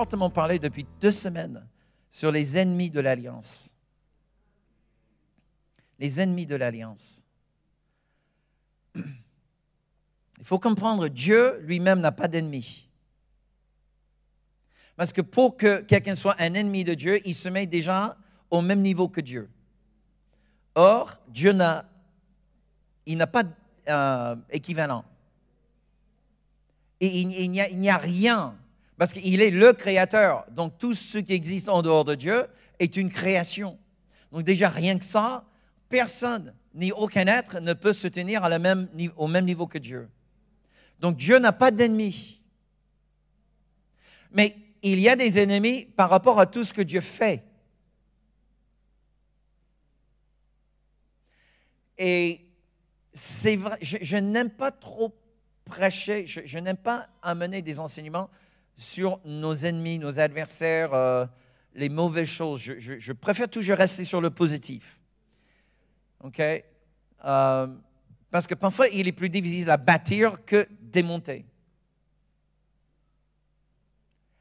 fortement parlé depuis 2 semaines sur les ennemis de l'Alliance. Les ennemis de l'Alliance. Il faut comprendre, Dieu lui-même n'a pas d'ennemis. Parce que pour que quelqu'un soit un ennemi de Dieu, il se met déjà au même niveau que Dieu. Or, Dieu n'a pas d'équivalent. Et il n'y a rien, parce qu'il est le créateur. Donc, tout ce qui existe en dehors de Dieu est une création. Donc, déjà, rien que ça, personne, ni aucun être ne peut se tenir au même niveau que Dieu. Donc, Dieu n'a pas d'ennemis. Mais il y a des ennemis par rapport à tout ce que Dieu fait. Et c'est vrai, je n'aime pas trop prêcher, je n'aime pas amener des enseignements sur nos ennemis, nos adversaires, les mauvaises choses. Je préfère toujours rester sur le positif. OK? Parce que parfois, il est plus difficile à bâtir que démonter.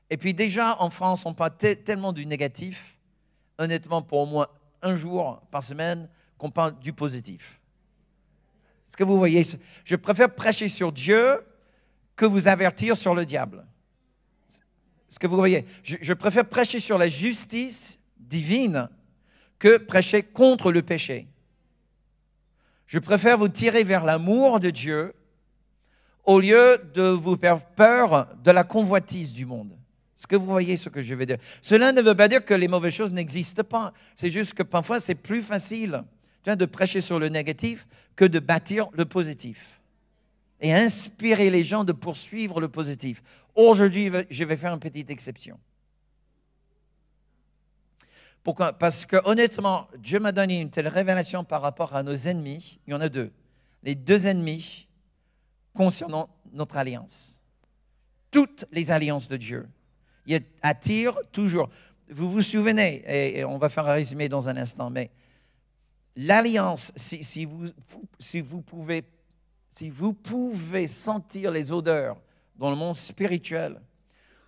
Et puis déjà, en France, on parle tellement du négatif, honnêtement, pour au moins un jour par semaine, qu'on parle du positif. Est-ce que vous voyez? Je préfère prêcher sur Dieu que vous avertir sur le diable. Est-ce que vous voyez? Je préfère prêcher sur la justice divine que prêcher contre le péché. Je préfère vous tirer vers l'amour de Dieu au lieu de vous faire peur de la convoitise du monde. Est-ce que vous voyez ce que je veux dire? Cela ne veut pas dire que les mauvaises choses n'existent pas. C'est juste que parfois, c'est plus facile de prêcher sur le négatif que de bâtir le positif. Et inspirer les gens de poursuivre le positif. Aujourd'hui, je vais faire une petite exception. Pourquoi? Parce que honnêtement, Dieu m'a donné une telle révélation par rapport à nos ennemis. Il y en a 2. Les 2 ennemis concernant notre alliance. Toutes les alliances de Dieu. Il attire toujours. Vous vous souvenez, et on va faire un résumé dans un instant, mais l'alliance, si vous pouvez sentir les odeurs dans le monde spirituel,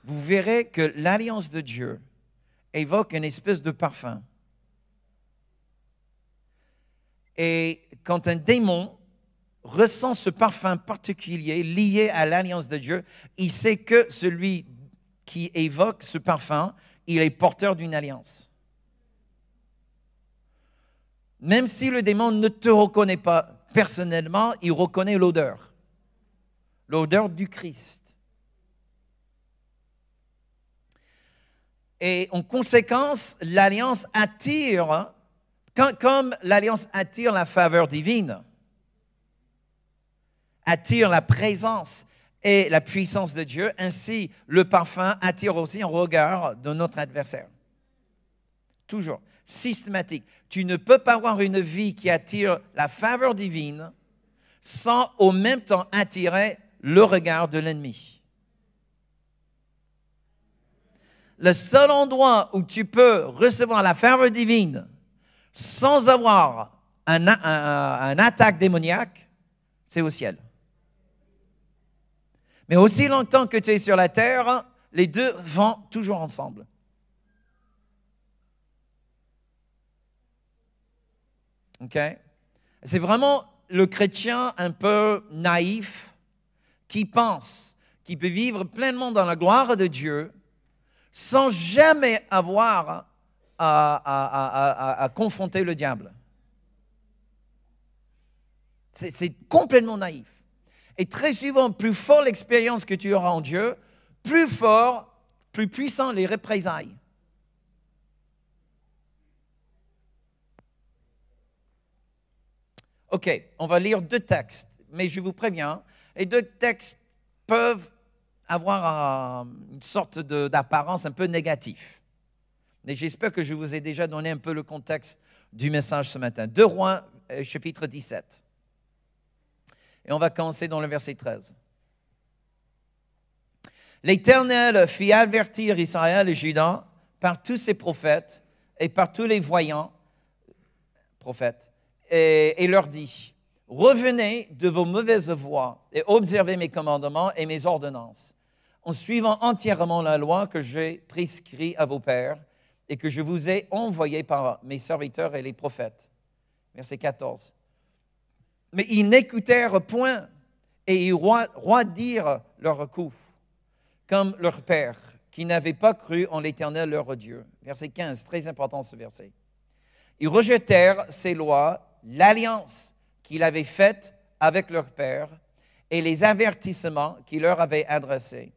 vous verrez que l'alliance de Dieu évoque une espèce de parfum. Et quand un démon ressent ce parfum particulier lié à l'alliance de Dieu, il sait que celui qui évoque ce parfum, il est porteur d'une alliance. Même si le démon ne te reconnaît pas personnellement, il reconnaît l'odeur. L'odeur du Christ. Et en conséquence, l'alliance attire, comme l'alliance attire la faveur divine, attire la présence et la puissance de Dieu, ainsi le parfum attire aussi un regard de notre adversaire. Toujours, systématique. Tu ne peux pas avoir une vie qui attire la faveur divine sans au même temps attirer le regard de l'ennemi. Le seul endroit où tu peux recevoir la faveur divine sans avoir un attaque démoniaque, c'est au ciel. Mais aussi longtemps que tu es sur la terre, les 2 vont toujours ensemble. OK? C'est vraiment le chrétien un peu naïf qui pense qu'il peut vivre pleinement dans la gloire de Dieu sans jamais avoir à confronter le diable. C'est complètement naïf. Et très souvent, plus fort l'expérience que tu auras en Dieu, plus fort, plus puissant les représailles. OK, on va lire 2 textes, mais je vous préviens, les 2 textes peuvent avoir une sorte d'apparence un peu négative. Mais j'espère que je vous ai déjà donné un peu le contexte du message ce matin. 2 Rois, chapitre 17. Et on va commencer dans le verset 13. L'Éternel fit avertir Israël et Juda par tous ses prophètes et par tous les voyants prophètes et leur dit, revenez de vos mauvaises voies et observez mes commandements et mes ordonnances, en suivant entièrement la loi que j'ai prescrite à vos pères et que je vous ai envoyée par mes serviteurs et les prophètes. Verset 14. Mais ils n'écoutèrent point et ils roidirent leur cou, comme leur père, qui n'avaient pas cru en l'Éternel leur Dieu. Verset 15, très important ce verset. Ils rejetèrent ces lois, l'alliance qu'il avait faite avec leur père et les avertissements qu'il leur avait adressés.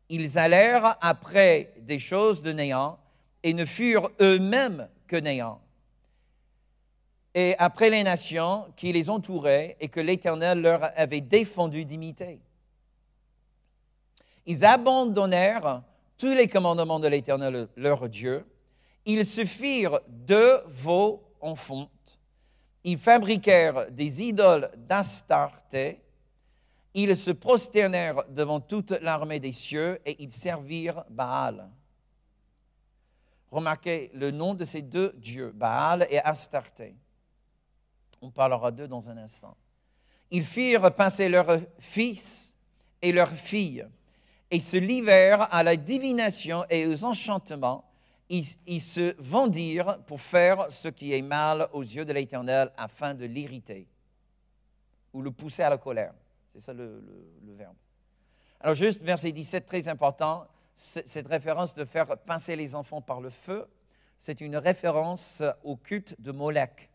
Ils allèrent après des choses de néant et ne furent eux-mêmes que néant. Et après les nations qui les entouraient et que l'Éternel leur avait défendu d'imiter. Ils abandonnèrent tous les commandements de l'Éternel leur Dieu. Ils se firent de veaux en fonte. Ils fabriquèrent des idoles d'Astarté. Ils se prosternèrent devant toute l'armée des cieux et ils servirent Baal. Remarquez le nom de ces deux dieux, Baal et Astarté. On parlera d'eux dans un instant. Ils firent passer leurs fils et leurs filles et se livrèrent à la divination et aux enchantements. Ils se vendirent pour faire ce qui est mal aux yeux de l'Éternel afin de l'irriter ou le pousser à la colère. C'est ça le verbe. Alors juste verset 17, très important, cette référence de faire pincer les enfants par le feu, c'est une référence au culte de Molech.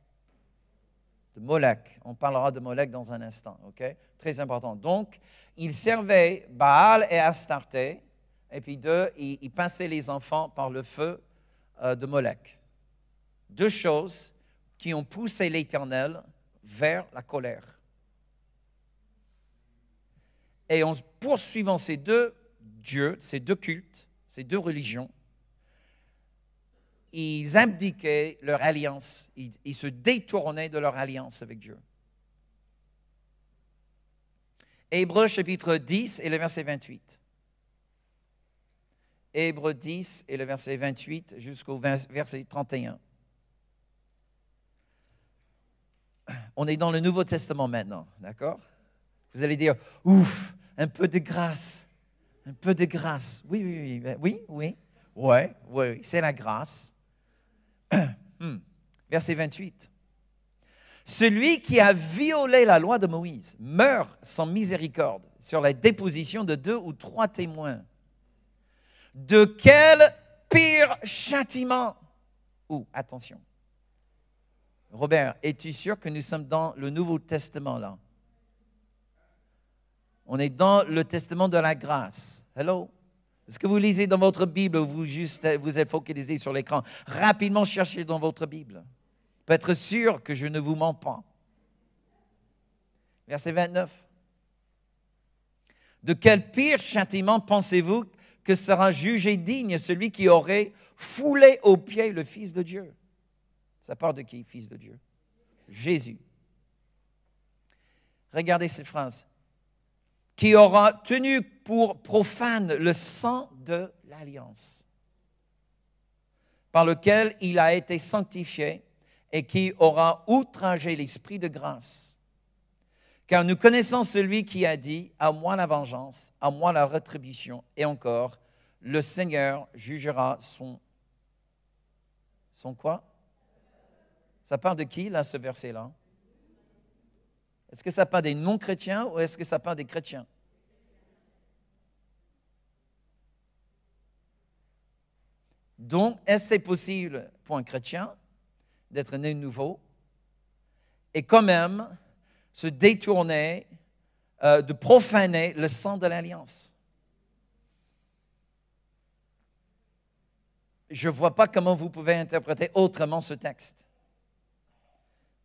De Molech. On parlera de Molech dans un instant, ok? Très important. Donc, ils servaient Baal et Astarté, et puis ils pinçaient les enfants par le feu de Molech. Deux choses qui ont poussé l'Éternel vers la colère. Et en poursuivant ces deux dieux, ces deux cultes, ces deux religions, ils abdiquaient leur alliance, ils se détournaient de leur alliance avec Dieu. Hébreux chapitre 10 et le verset 28. Hébreux 10 et le verset 28 jusqu'au verset 31. On est dans le Nouveau Testament maintenant, d'accord? Vous allez dire, ouf, un peu de grâce, un peu de grâce. Oui, c'est la grâce. Verset 28. Celui qui a violé la loi de Moïse meurt sans miséricorde sur la déposition de 2 ou 3 témoins. De quel pire châtiment? Attention. Robert, es-tu sûr que nous sommes dans le Nouveau Testament là? On est dans le Testament de la grâce. Hello? Est-ce que vous lisez dans votre Bible ou vous êtes focalisé sur l'écran? Rapidement cherchez dans votre Bible. Pour être sûr que je ne vous mens pas. Verset 29. De quel pire châtiment pensez-vous que sera jugé digne celui qui aurait foulé aux pieds le Fils de Dieu? Ça part de qui, Fils de Dieu? Jésus. Regardez cette phrase. Qui aura tenu pour profane le sang de l'alliance, par lequel il a été sanctifié, et qui aura outragé l'esprit de grâce. Car nous connaissons celui qui a dit, à moi la vengeance, à moi la rétribution, et encore, le Seigneur jugera son quoi? Ça parle de qui, là, ce verset-là? Est-ce que ça parle des non-chrétiens ou est-ce que ça parle des chrétiens? Donc, est-ce que c'est possible pour un chrétien d'être né de nouveau et quand même se détourner, de profaner le sang de l'alliance? Je ne vois pas comment vous pouvez interpréter autrement ce texte.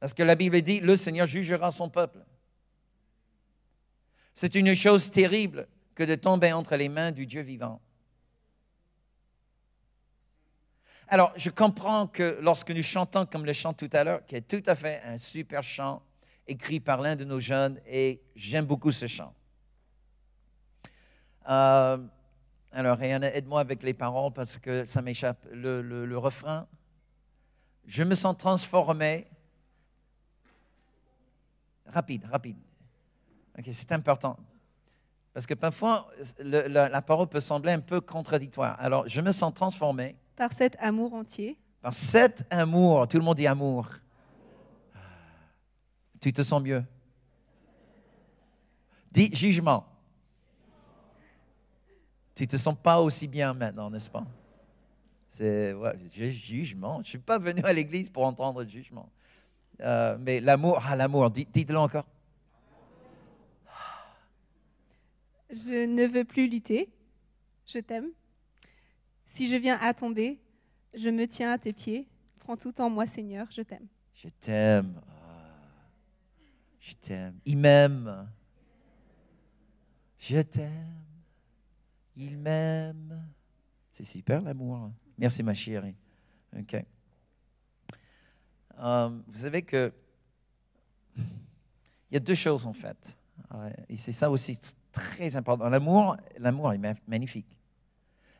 Parce que la Bible dit, le Seigneur jugera son peuple. C'est une chose terrible que de tomber entre les mains du Dieu vivant. Alors, je comprends que lorsque nous chantons comme le chant tout à l'heure, qui est tout à fait un super chant écrit par l'un de nos jeunes, et j'aime beaucoup ce chant. Alors, Rihanna, aide-moi avec les paroles parce que ça m'échappe. Le refrain. Je me sens transformé. Rapide. Ok, c'est important. Parce que parfois, la parole peut sembler un peu contradictoire. Alors, je me sens transformé. Par cet amour entier. Par cet amour. Tout le monde dit amour. Tu te sens mieux? Dis jugement. Tu ne te sens pas aussi bien maintenant, n'est-ce pas? C'est jugement. Je ne suis pas venu à l'église pour entendre le jugement. Mais l'amour, l'amour, dites-le encore. Je ne veux plus lutter. Je t'aime. Si je viens à tomber, je me tiens à tes pieds. Prends tout en moi, Seigneur, je t'aime. Je t'aime. Je t'aime. Il m'aime. Je t'aime. Il m'aime. C'est super l'amour. Merci ma chérie. OK. Vous savez que il y a deux choses en fait. Et c'est ça aussi très important. L'amour est magnifique.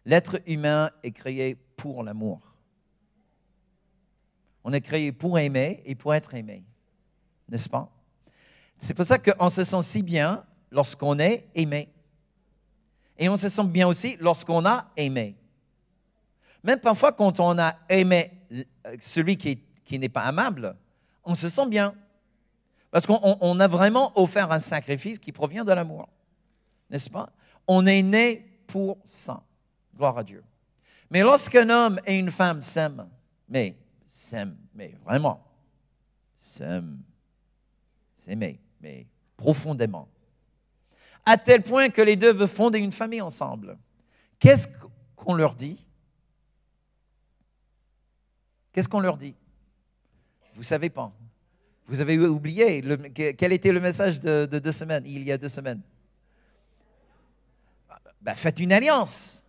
L'être humain est créé pour l'amour. On est créé pour aimer et pour être aimé. N'est-ce pas? C'est pour ça qu'on se sent si bien lorsqu'on est aimé. Et on se sent bien aussi lorsqu'on a aimé. Même parfois, quand on a aimé celui qui n'est pas aimable, on se sent bien. Parce qu'on a vraiment offert un sacrifice qui provient de l'amour. N'est-ce pas? On est né pour ça. Gloire à Dieu. Mais lorsqu'un homme et une femme s'aiment, mais vraiment, s'aimer, mais profondément, à tel point que les deux veulent fonder une famille ensemble, qu'est-ce qu'on leur dit? Qu'est-ce qu'on leur dit? Vous ne savez pas. Vous avez oublié quel était le message de 2 semaines, il y a 2 semaines. Faites une alliance.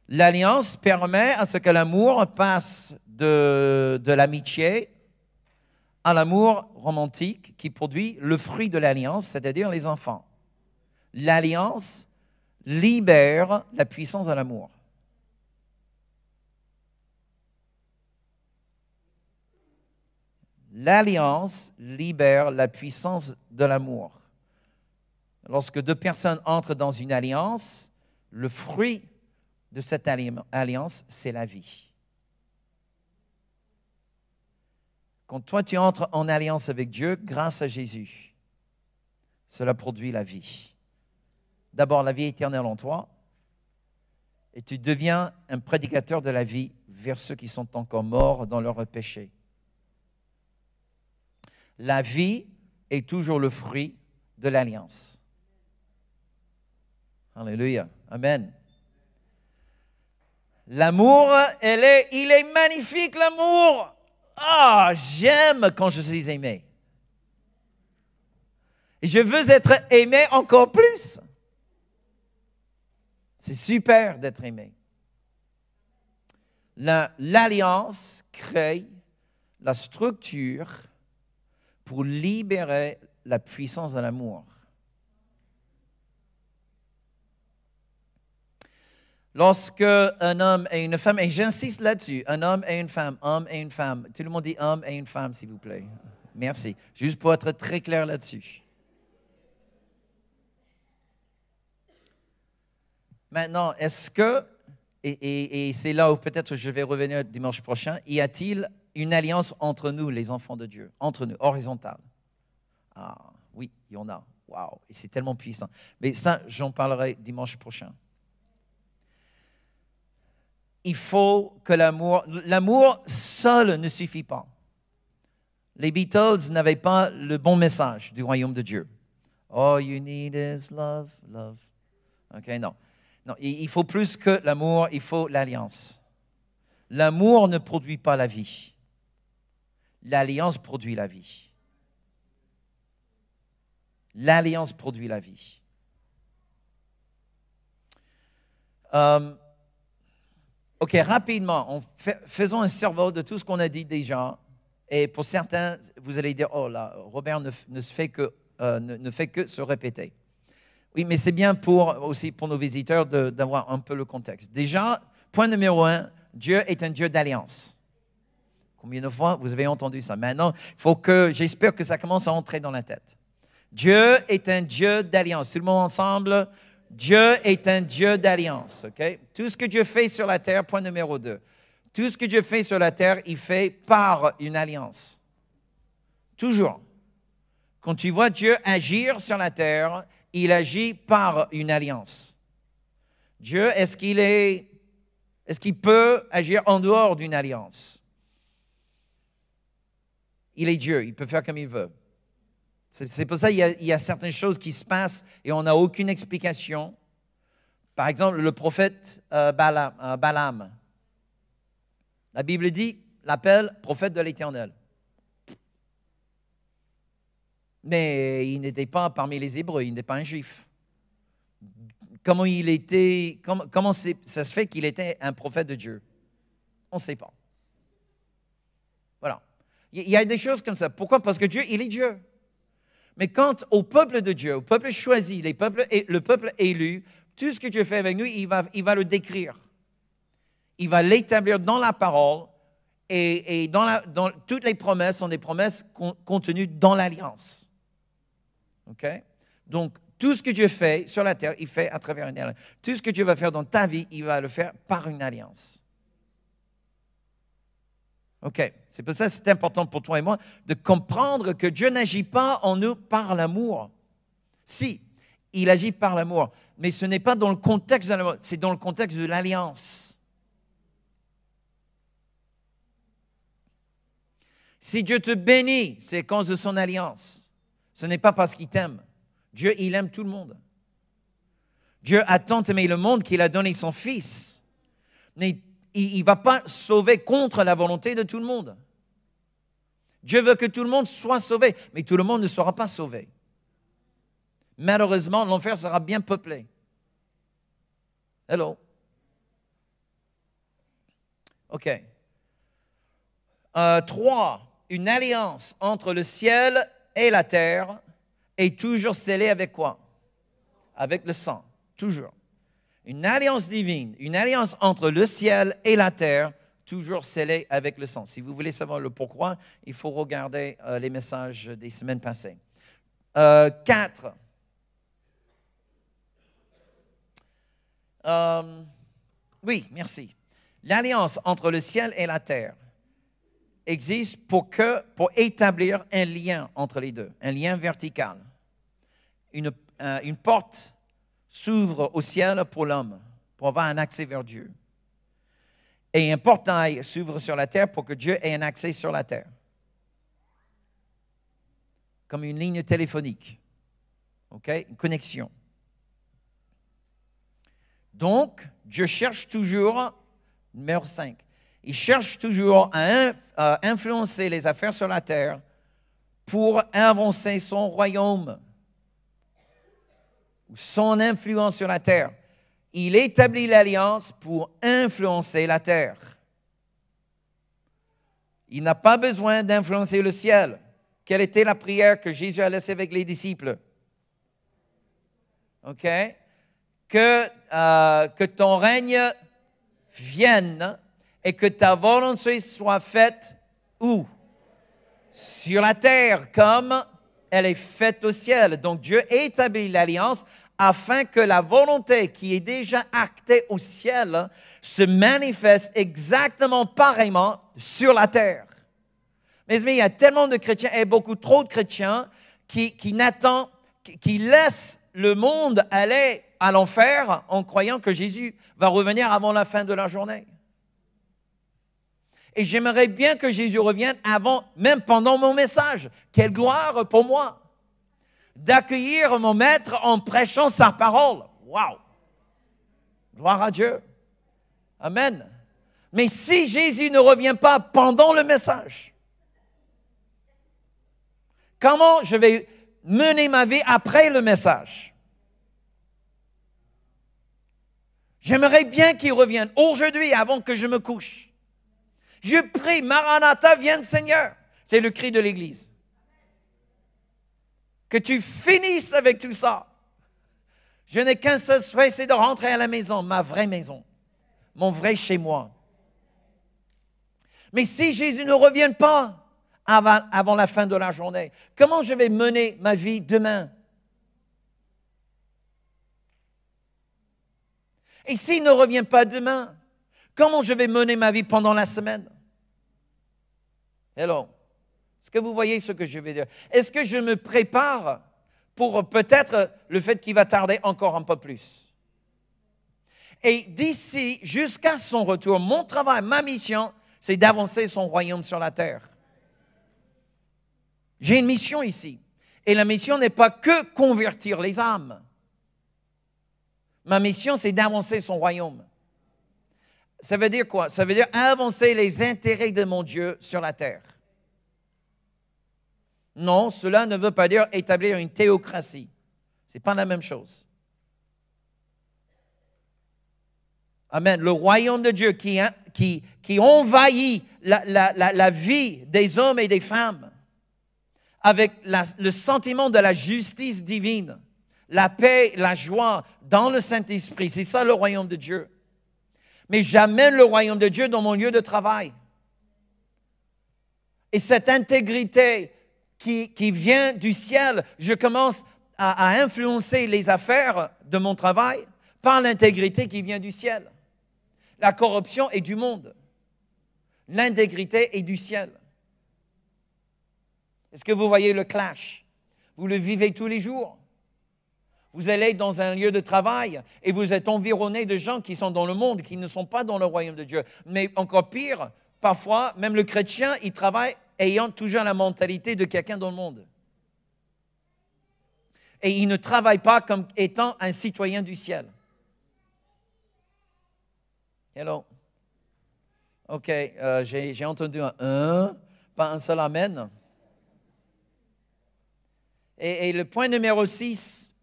L'alliance permet à ce que l'amour passe de l'amitié à l'amour romantique qui produit le fruit de l'alliance, c'est-à-dire les enfants. L'alliance libère la puissance de l'amour. L'alliance libère la puissance de l'amour. Lorsque 2 personnes entrent dans une alliance, le fruit de cette alliance, c'est la vie. Quand toi, tu entres en alliance avec Dieu, grâce à Jésus, cela produit la vie. D'abord, la vie éternelle en toi, et tu deviens un prédicateur de la vie vers ceux qui sont encore morts dans leurs péchés. La vie est toujours le fruit de l'alliance. Alléluia. Amen. L'amour, il est magnifique, l'amour. J'aime quand je suis aimé. Et je veux être aimé encore plus. C'est super d'être aimé. L'alliance crée la structure pour libérer la puissance de l'amour. Lorsque un homme et une femme, et j'insiste là-dessus, un homme et une femme, tout le monde dit homme et une femme, s'il vous plaît. Merci. Juste pour être très clair là-dessus. Maintenant, est-ce que, et c'est là où peut-être je vais revenir dimanche prochain, y a-t-il une alliance entre nous, les enfants de Dieu, entre nous, horizontale? Oui, il y en a. Waouh, et c'est tellement puissant. Mais ça, j'en parlerai dimanche prochain. Il faut que l'amour seul ne suffit pas. Les Beatles n'avaient pas le bon message du royaume de Dieu. All you need is love, love. OK, non. Non, il faut plus que l'amour, il faut l'alliance. L'amour ne produit pas la vie. L'alliance produit la vie. L'alliance produit la vie. OK, rapidement, faisons un survol de tout ce qu'on a dit déjà. Et pour certains, vous allez dire, oh là, Robert ne fait que se répéter. Oui, mais c'est bien aussi pour nos visiteurs d'avoir un peu le contexte. Déjà, point numéro 1, Dieu est un Dieu d'alliance. Combien de fois vous avez entendu ça? Maintenant, j'espère que ça commence à entrer dans la tête. Dieu est un Dieu d'alliance. Tout le monde ensemble? Dieu est un Dieu d'alliance. Okay? Tout ce que Dieu fait sur la terre, point numéro 2. Tout ce que Dieu fait sur la terre, il fait par une alliance. Toujours. Quand tu vois Dieu agir sur la terre, il agit par une alliance. Dieu, est-ce qu'il peut agir en dehors d'une alliance? Il est Dieu, il peut faire comme il veut. C'est pour ça qu'il y a certaines choses qui se passent et on n'a aucune explication. Par exemple, le prophète Balaam. La Bible dit, l'appelle prophète de l'Éternel. Mais il n'était pas parmi les Hébreux, il n'était pas un Juif. Comment ça se fait qu'il était un prophète de Dieu? On ne sait pas. Voilà. Il y a des choses comme ça. Pourquoi? Parce que Dieu, il est Dieu. Mais quand au peuple de Dieu, au peuple choisi, le peuple élu, tout ce que Dieu fait avec nous, il va le décrire. Il va l'établir dans la parole et dans toutes les promesses sont des promesses contenues dans l'alliance. OK? Donc, tout ce que Dieu fait sur la terre, il fait à travers une alliance. Tout ce que Dieu va faire dans ta vie, il va le faire par une alliance. OK. C'est pour ça que c'est important pour toi et moi de comprendre que Dieu n'agit pas en nous par l'amour. Si, il agit par l'amour, mais ce n'est pas dans le contexte de l'amour, c'est dans le contexte de l'alliance. Si Dieu te bénit, c'est à cause de son alliance. Ce n'est pas parce qu'il t'aime. Dieu, il aime tout le monde. Dieu a tant aimé le monde qu'il a donné son Fils. Mais il ne va pas sauver contre la volonté de tout le monde. Dieu veut que tout le monde soit sauvé, mais tout le monde ne sera pas sauvé. Malheureusement, l'enfer sera bien peuplé. Hello? OK. 3. Une alliance entre le ciel et la terre est toujours scellée avec quoi? Avec le sang, toujours. Une alliance divine, une alliance entre le ciel et la terre, toujours scellée avec le sang. Si vous voulez savoir le pourquoi, il faut regarder les messages des semaines passées. 4. Oui, merci. L'alliance entre le ciel et la terre existe pour établir un lien entre les deux, un lien vertical. Une porte s'ouvre au ciel pour l'homme, pour avoir un accès vers Dieu. Et un portail s'ouvre sur la terre pour que Dieu ait un accès sur la terre. Comme une ligne téléphonique. OK? Une connexion. Donc, Dieu cherche toujours, numéro 5, il cherche toujours à influencer les affaires sur la terre pour avancer son royaume, son influence sur la terre. Il établit l'alliance pour influencer la terre. Il n'a pas besoin d'influencer le ciel. Quelle était la prière que Jésus a laissée avec les disciples? OK? Que ton règne vienne et que ta volonté soit faite où? Sur la terre, comme elle est faite au ciel. Donc Dieu établit l'alliance afin que la volonté qui est déjà actée au ciel se manifeste exactement pareillement sur la terre. Mais il y a tellement de chrétiens et beaucoup trop de chrétiens qui laissent le monde aller à l'enfer en croyant que Jésus va revenir avant la fin de la journée. Et j'aimerais bien que Jésus revienne avant, même pendant mon message. Quelle gloire pour moi d'accueillir mon maître en prêchant sa parole. Wow! Gloire à Dieu. Amen. Mais si Jésus ne revient pas pendant le message, comment je vais mener ma vie après le message? J'aimerais bien qu'il revienne aujourd'hui avant que je me couche. Je prie, Maranatha, vienne Seigneur. C'est le cri de l'Église. Que tu finisses avec tout ça. Je n'ai qu'un seul souhait, c'est de rentrer à la maison, ma vraie maison, mon vrai chez moi. Mais si Jésus ne revient pas avant la fin de la journée? Comment je vais mener ma vie demain? Et s'il ne revient pas demain, comment je vais mener ma vie pendant la semaine? Hello. Est-ce que vous voyez ce que je vais dire? Est-ce que je me prépare pour peut-être le fait qu'il va tarder encore un peu plus? Et d'ici jusqu'à son retour, mon travail, ma mission, c'est d'avancer son royaume sur la terre. J'ai une mission ici. Et la mission n'est pas que convertir les âmes. Ma mission, c'est d'avancer son royaume. Ça veut dire quoi? Ça veut dire avancer les intérêts de mon Dieu sur la terre. Non, cela ne veut pas dire établir une théocratie. Ce n'est pas la même chose. Amen. Le royaume de Dieu qui envahit la vie des hommes et des femmes avec le sentiment de la justice divine, la paix, la joie dans le Saint-Esprit. C'est ça le royaume de Dieu. Mais j'amène le royaume de Dieu dans mon lieu de travail. Et cette intégrité qui vient du ciel, je commence à influencer les affaires de mon travail par l'intégrité qui vient du ciel. La corruption est du monde. L'intégrité est du ciel. Est-ce que vous voyez le clash? Vous le vivez tous les jours. Vous allez dans un lieu de travail et vous êtes environné de gens qui sont dans le monde, qui ne sont pas dans le royaume de Dieu. Mais encore pire, parfois, même le chrétien, il travaille ayant toujours la mentalité de quelqu'un dans le monde. Et il ne travaille pas comme étant un citoyen du ciel. Hello. OK, j'ai entendu un, pas un seul amen. Et le point numéro 6,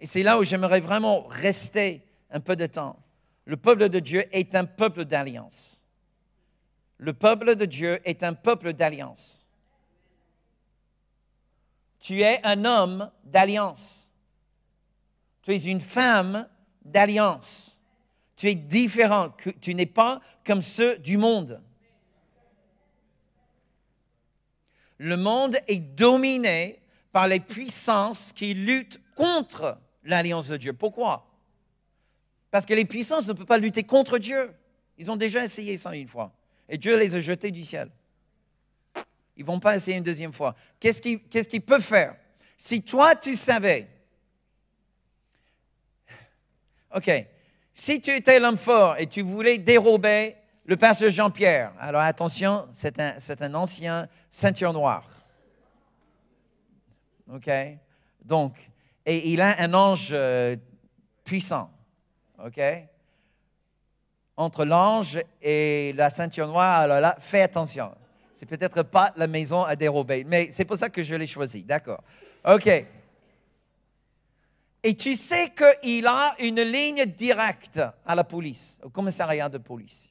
et c'est là où j'aimerais vraiment rester un peu de temps. Le peuple de Dieu est un peuple d'alliance. Le peuple de Dieu est un peuple d'alliance. Tu es un homme d'alliance. Tu es une femme d'alliance. Tu es différent. Tu n'es pas comme ceux du monde. Le monde est dominé par les puissances qui luttent contre l'alliance de Dieu. Pourquoi? Parce que les puissances ne peuvent pas lutter contre Dieu. Ils ont déjà essayé ça une fois. Et Dieu les a jetés du ciel. Ils ne vont pas essayer une deuxième fois. Qu'est-ce qu'ils peuvent faire? Si toi, tu savais... OK. Si tu étais l'homme fort et tu voulais dérober le pasteur Jean-Pierre, alors attention, c'est un ancien ceinture noire. OK? Donc, et il a un ange puissant. OK? Entre l'ange et la ceinture noire, alors là, fais attention. C'est peut-être pas la maison à dérober, mais c'est pour ça que je l'ai choisi. D'accord. OK. Et tu sais qu'il a une ligne directe à la police, au commissariat de police.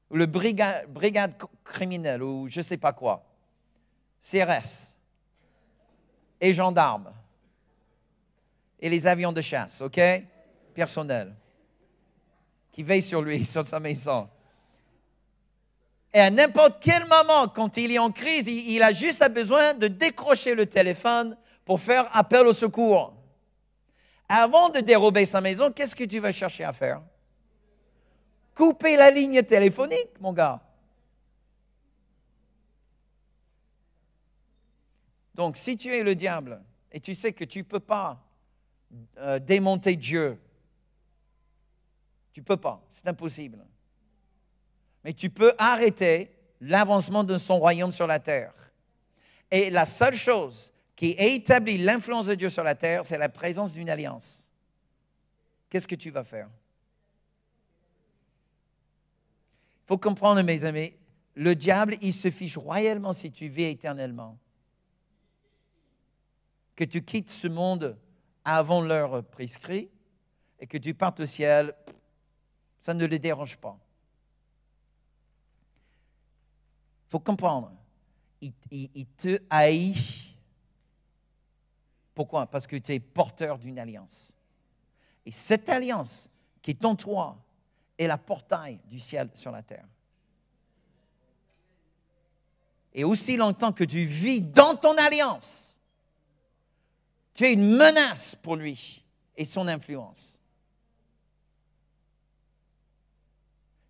Ou le brigade criminelle, ou je ne sais pas quoi. CRS. Et gendarmes. Et les avions de chasse, OK? Personnel. Qui veillent sur lui, sur sa maison. Et à n'importe quel moment, quand il est en crise, il a juste besoin de décrocher le téléphone pour faire appel au secours. Avant de dérober sa maison, qu'est-ce que tu vas chercher à faire? Couper la ligne téléphonique, mon gars. Donc, si tu es le diable et tu sais que tu ne peux pas démonter Dieu, tu ne peux pas, c'est impossible. Mais tu peux arrêter l'avancement de son royaume sur la terre. Et la seule chose qui établit l'influence de Dieu sur la terre, c'est la présence d'une alliance. Qu'est-ce que tu vas faire? Il faut comprendre, mes amis, le diable, il se fiche royalement si tu vis éternellement. Que tu quittes ce monde avant l'heure prescrite et que tu partes au ciel, ça ne le dérange pas. Il faut comprendre, il te haït. Pourquoi? Parce que tu es porteur d'une alliance. Et cette alliance qui est en toi est la portail du ciel sur la terre. et aussi longtemps que tu vis dans ton alliance, tu es une menace pour lui et son influence.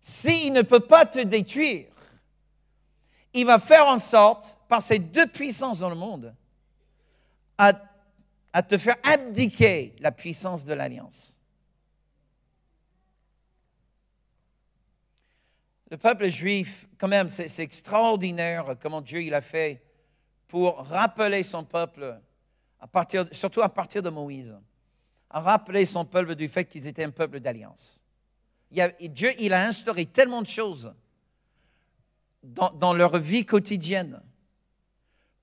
S'il ne peut pas te détruire, il va faire en sorte, par ces deux puissances dans le monde, à te faire abdiquer la puissance de l'alliance. Le peuple juif, quand même, c'est extraordinaire comment Dieu il a fait pour rappeler son peuple, surtout à partir de Moïse, à rappeler son peuple du fait qu'ils étaient un peuple d'alliance. Dieu il a instauré tellement de choses dans leur vie quotidienne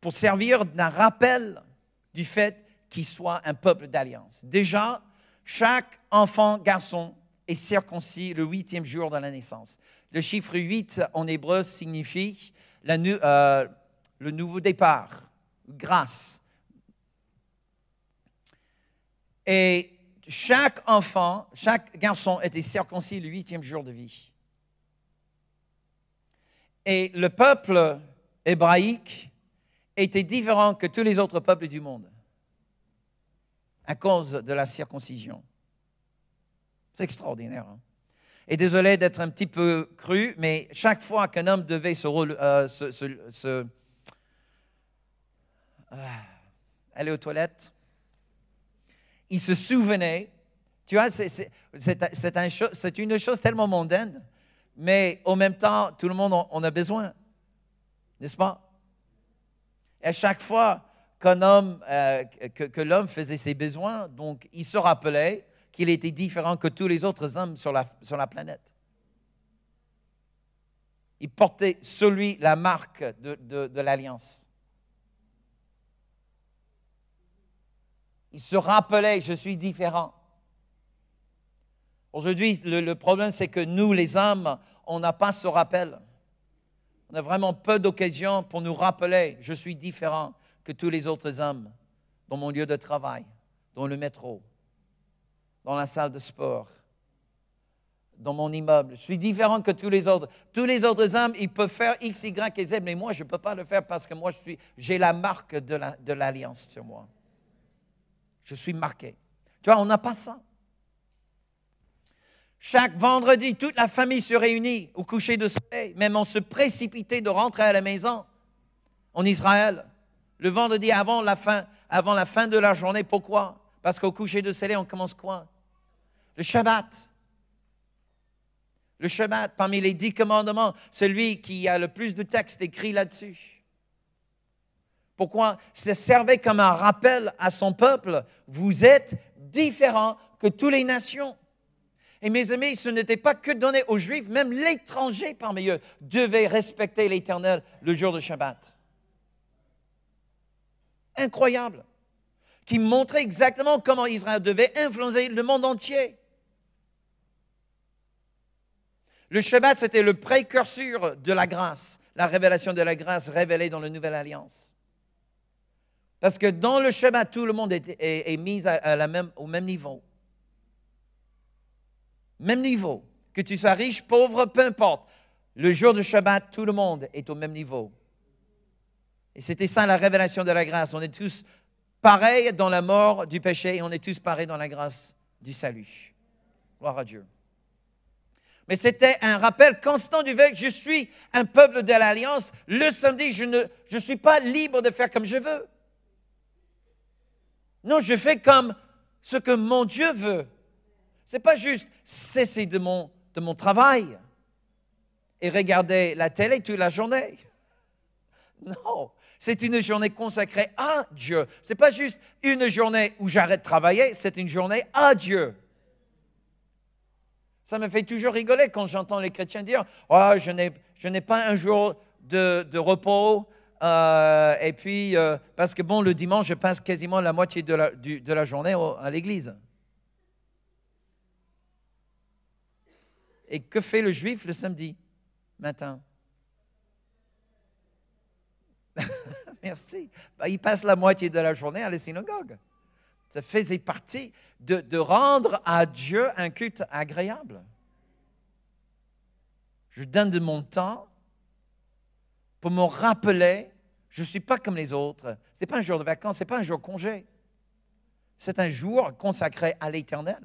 pour servir d'un rappel du fait qu'ils soient un peuple d'alliance. Déjà, chaque enfant garçon est circoncis le 8e jour de la naissance. Le chiffre 8 en hébreu signifie le nouveau départ, grâce. Et chaque enfant, chaque garçon était circoncis le 8e jour de vie. Et le peuple hébraïque était différent que tous les autres peuples du monde à cause de la circoncision. C'est extraordinaire. Hein? Et désolé d'être un petit peu cru, mais chaque fois qu'un homme devait aller aux toilettes, il se souvenait, tu vois, c'est une chose tellement mondaine, mais en même temps, tout le monde en a besoin, n'est-ce pas? Et à chaque fois qu'un homme, que l'homme faisait ses besoins, donc il se rappelait qu'il était différent que tous les autres hommes sur la planète. Il portait sur lui la marque de l'alliance. Il se rappelait, je suis différent. Aujourd'hui, le problème, c'est que nous, les hommes, on n'a pas ce rappel. On a vraiment peu d'occasions pour nous rappeler, je suis différent que tous les autres hommes dans mon lieu de travail, dans le métro, dans la salle de sport, dans mon immeuble. Je suis différent que tous les autres. Tous les autres hommes, ils peuvent faire X, Y et Z, mais moi, je ne peux pas le faire parce que moi, j'ai la marque de l'alliance sur moi. Je suis marqué. Tu vois, on n'a pas ça. Chaque vendredi, toute la famille se réunit au coucher de soleil. Même on se précipitait de rentrer à la maison en Israël. Le vendredi avant la fin de la journée. Pourquoi? Parce qu'au coucher de soleil, on commence quoi? Le Shabbat. Le Shabbat, parmi les 10 commandements, celui qui a le plus de textes écrits là-dessus. Pourquoi? Ça servait comme un rappel à son peuple. Vous êtes différents que toutes les nations. Et mes amis, ce n'était pas que donné aux Juifs, même l'étranger parmi eux devait respecter l'Éternel le jour de Shabbat. Incroyable. Qui montrait exactement comment Israël devait influencer le monde entier. Le Shabbat, c'était le précurseur de la grâce, la révélation de la grâce révélée dans la Nouvelle Alliance. Parce que dans le Shabbat, tout le monde est mis au même niveau. Même niveau. Que tu sois riche, pauvre, peu importe. Le jour du Shabbat, tout le monde est au même niveau. Et c'était ça la révélation de la grâce. On est tous pareils dans la mort du péché et on est tous pareils dans la grâce du salut. Gloire à Dieu. Mais c'était un rappel constant du fait que je suis un peuple de l'Alliance. Le samedi, je ne suis pas libre de faire comme je veux. Non, je fais comme ce que mon Dieu veut. Ce n'est pas juste cesser de mon travail et regarder la télé toute la journée. Non, c'est une journée consacrée à Dieu. Ce n'est pas juste une journée où j'arrête de travailler, c'est une journée à Dieu. Ça me fait toujours rigoler quand j'entends les chrétiens dire « Oh, je n'ai pas un jour de repos. » Et puis, parce que bon, le dimanche, je passe quasiment la moitié de la journée à l'église. Et que fait le juif le samedi matin? Merci. Il passe la moitié de la journée à la synagogue. Ça faisait partie de rendre à Dieu un culte agréable. Je donne de mon temps pour me rappeler, je ne suis pas comme les autres. Ce n'est pas un jour de vacances, ce n'est pas un jour de congé. C'est un jour consacré à l'Éternel.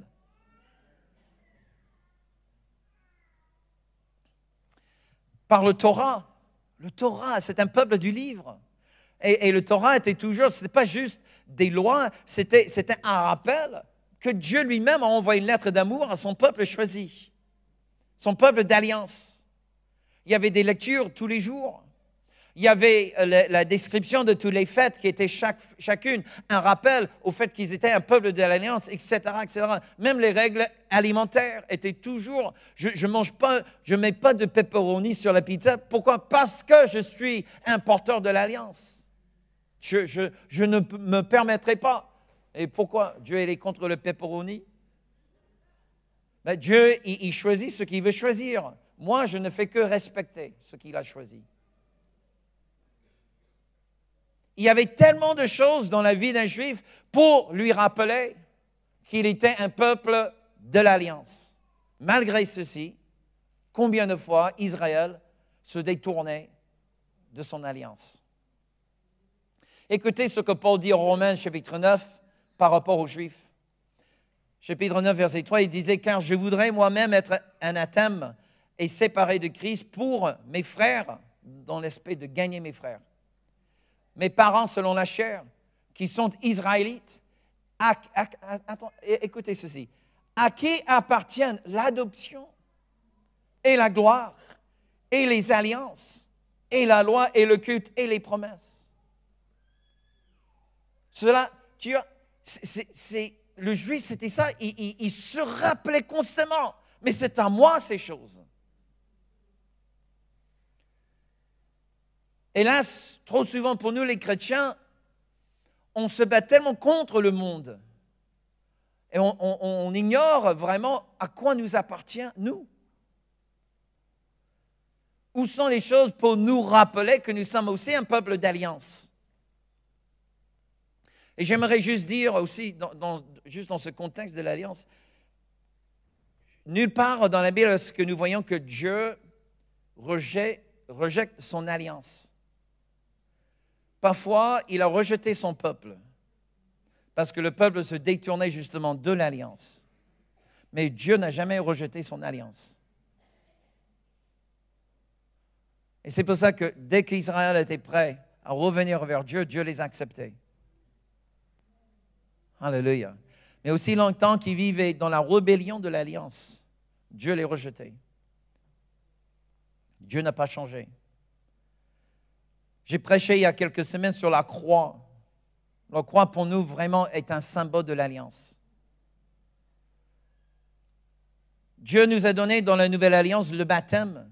Par le Torah. Le Torah, c'est un peuple du livre. Et le Torah était toujours, ce n'était pas juste des lois, c'était un rappel que Dieu lui-même a envoyé une lettre d'amour à son peuple choisi, son peuple d'alliance. Il y avait des lectures tous les jours. Il y avait la description de toutes les fêtes qui étaient chacune un rappel au fait qu'ils étaient un peuple de l'alliance, etc., etc. Même les règles alimentaires étaient toujours, je mange pas, je mets pas de pepperoni sur la pizza. Pourquoi? Parce que je suis un porteur de l'alliance. Je ne me permettrai pas. Et pourquoi? Dieu est contre le pepperoni? Ben, Dieu, il choisit ce qu'il veut choisir. Moi, je ne fais que respecter ce qu'il a choisi. Il y avait tellement de choses dans la vie d'un Juif pour lui rappeler qu'il était un peuple de l'Alliance. Malgré ceci, combien de fois Israël se détournait de son alliance? Écoutez ce que Paul dit en Romains chapitre 9 par rapport aux Juifs. Chapitre 9, verset 3, il disait « Car je voudrais moi-même être anathème et séparé de Christ pour mes frères, dans l'aspect de gagner mes frères. Mes parents selon la chair, qui sont israélites, écoutez ceci, à qui appartiennent l'adoption et la gloire et les alliances et la loi et le culte et les promesses. » Cela, le Juif, c'était ça, il se rappelait constamment, mais c'est à moi ces choses. Hélas, trop souvent pour nous les chrétiens, on se bat tellement contre le monde et on ignore vraiment à quoi nous appartient, nous. Où sont les choses pour nous rappeler que nous sommes aussi un peuple d'alliance? Et j'aimerais juste dire aussi, juste dans ce contexte de l'alliance, nulle part dans la Bible est-ce que nous voyons que Dieu rejette son alliance. Parfois, il a rejeté son peuple parce que le peuple se détournait justement de l'alliance. Mais Dieu n'a jamais rejeté son alliance. Et c'est pour ça que dès qu'Israël était prêt à revenir vers Dieu, Dieu les acceptait. Alléluia. Mais aussi longtemps qu'ils vivaient dans la rébellion de l'alliance, Dieu les rejetait. Dieu n'a pas changé. J'ai prêché il y a quelques semaines sur la croix. La croix pour nous vraiment est un symbole de l'alliance. Dieu nous a donné dans la nouvelle alliance le baptême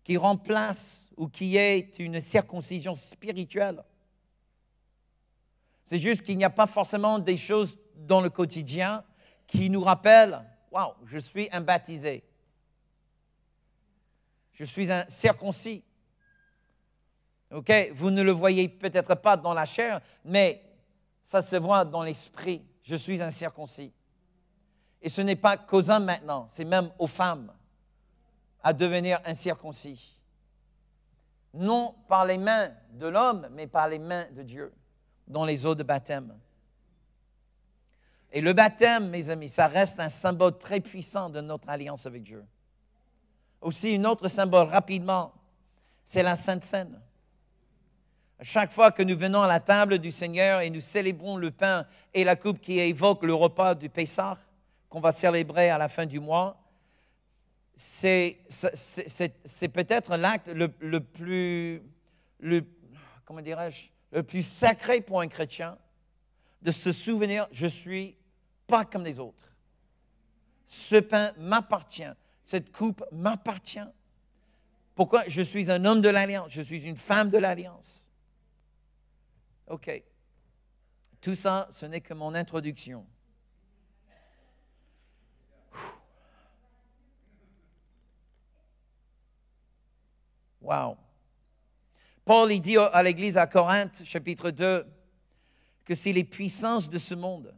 qui remplace ou qui est une circoncision spirituelle. C'est juste qu'il n'y a pas forcément des choses dans le quotidien qui nous rappellent « Wow, je suis un baptisé. Je suis un circoncis. » OK, vous ne le voyez peut-être pas dans la chair, mais ça se voit dans l'esprit. Je suis un circoncis. Et ce n'est pas qu'aux hommes maintenant, c'est même aux femmes à devenir un circoncis. Non par les mains de l'homme, mais par les mains de Dieu, dans les eaux de baptême. Et le baptême, mes amis, ça reste un symbole très puissant de notre alliance avec Dieu. Aussi, un autre symbole, rapidement, c'est la Sainte Seine. À chaque fois que nous venons à la table du Seigneur et nous célébrons le pain et la coupe qui évoque le repas du Pessah, qu'on va célébrer à la fin du mois, c'est peut-être l'acte le plus sacré pour un chrétien de se souvenir, je ne suis pas comme les autres. Ce pain m'appartient, cette coupe m'appartient. Pourquoi? Je suis un homme de l'Alliance, je suis une femme de l'Alliance. OK. Tout ça, ce n'est que mon introduction. Wow. Paul, il dit à l'église à Corinthe, chapitre 2, que si les puissances de ce monde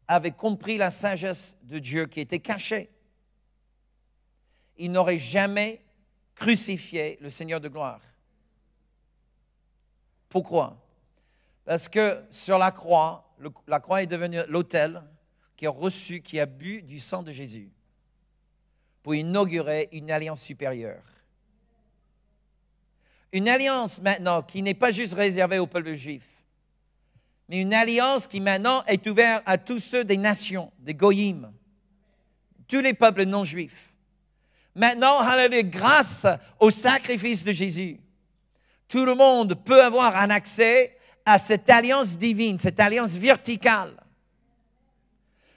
avaient compris la sagesse de Dieu qui était cachée, ils n'auraient jamais crucifié le Seigneur de gloire. Pourquoi? Parce que sur la croix, la croix est devenue l'autel qui a reçu, qui a bu du sang de Jésus pour inaugurer une alliance supérieure. Une alliance maintenant qui n'est pas juste réservée au peuple juif, mais une alliance qui maintenant est ouverte à tous ceux des nations, des goyim, tous les peuples non juifs. Maintenant, hallelujah, grâce au sacrifice de Jésus, tout le monde peut avoir un accès à cette alliance divine, cette alliance verticale.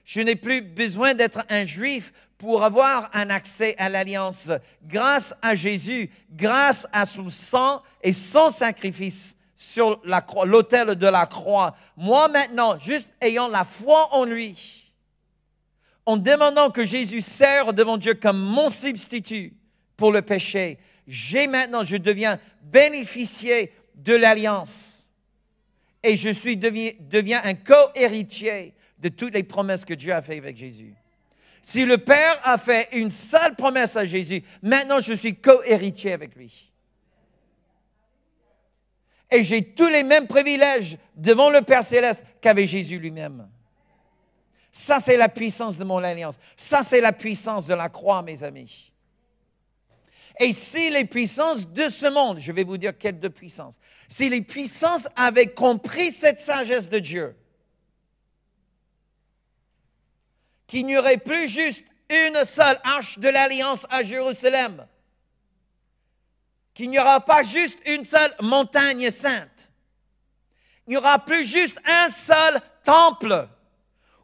Je n'ai plus besoin d'être un juif pour avoir un accès à l'alliance. Grâce à Jésus, grâce à son sang et son sacrifice sur l'autel de la croix, moi maintenant, juste ayant la foi en lui, en demandant que Jésus sert devant Dieu comme mon substitut pour le péché, je deviens bénéficiaire de l'alliance. Et je deviens un co-héritier de toutes les promesses que Dieu a faites avec Jésus. Si le Père a fait une seule promesse à Jésus, maintenant je suis co-héritier avec lui. Et j'ai tous les mêmes privilèges devant le Père Céleste qu'avec Jésus lui-même. Ça, c'est la puissance de mon alliance. Ça, c'est la puissance de la croix, mes amis. Et si les puissances de ce monde, je vais vous dire quelles deux puissances, si les puissances avaient compris cette sagesse de Dieu, qu'il n'y aurait plus juste une seule arche de l'alliance à Jérusalem, qu'il n'y aura pas juste une seule montagne sainte, il n'y aura plus juste un seul temple